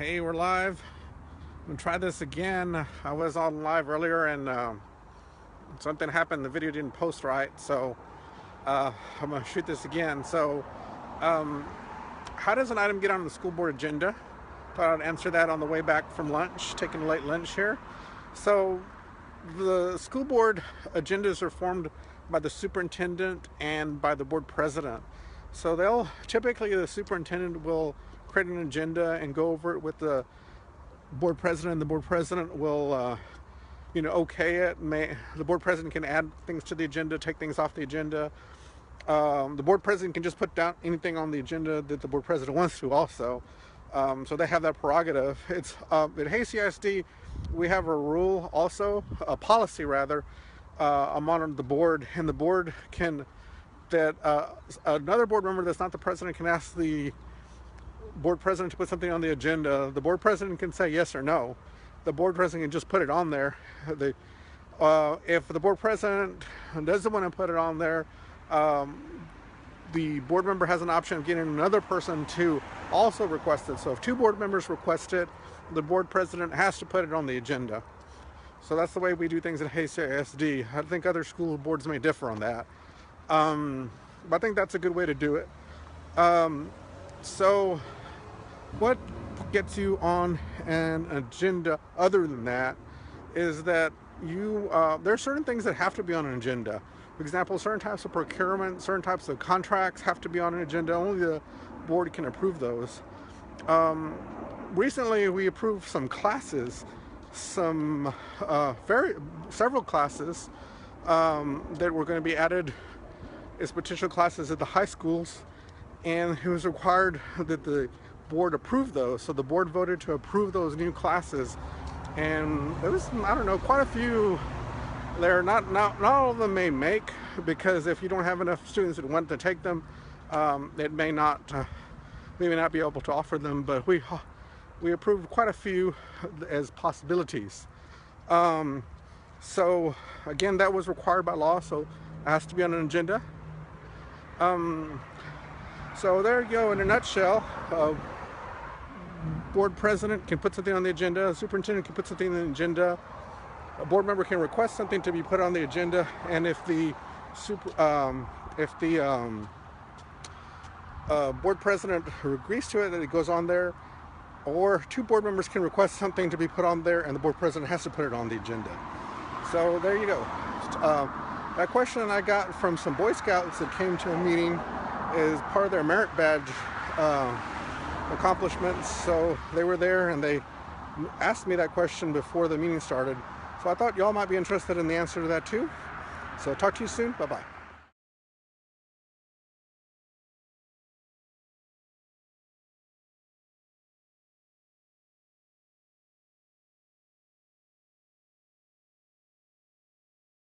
Hey, we're live. I'm gonna try this again. I was on live earlier and something happened. The video didn't post right, so I'm gonna shoot this again. So, how does an item get on the school board agenda? Thought I'd answer that on the way back from lunch, taking a late lunch here. So, the school board agendas are formed by the superintendent and by the board president. So typically the superintendent will create an agenda and go over it with the board president. The board president will okay it. The board president can add things to the agenda, take things off the agenda. The board president can just put down anything on the agenda that the board president wants to also. So they have that prerogative. It's at Hays CISD, we have a rule also, a policy rather, among the board, and the board can, another board member that's not the president can ask the board president to put something on the agenda. The board president can say yes or no. The board president can just put it on there. If the board president doesn't want to put it on there, the board member has an option of getting another person to also request it. So if two board members request it, the board president has to put it on the agenda. So that's the way we do things at Hays CISD. I think other school boards may differ on that. But I think that's a good way to do it. So what gets you on an agenda other than that is that there are certain things that have to be on an agenda. For example, certain types of procurement, certain types of contracts have to be on an agenda. Only the board can approve those. Recently we approved some classes, several classes that were going to be added as potential classes at the high schools, and it was required that the board approve those. So the board voted to approve those new classes, and there was, I don't know, quite a few there. Not all of them may make, because if you don't have enough students that want to take them, it may not be able to offer them. But we approved quite a few as possibilities. So again, that was required by law, so it has to be on an agenda. So there you go in a nutshell. Board president can put something on the agenda, a superintendent can put something on the agenda, a board member can request something to be put on the agenda, and if the board president agrees to it, that it goes on there, or two board members can request something to be put on there and the board president has to put it on the agenda. So there you go. That question I got from some Boy Scouts that came to a meeting is part of their merit badge accomplishments. So they were there and they asked me that question before the meeting started. So I thought y'all might be interested in the answer to that too. So talk to you soon. Bye-bye.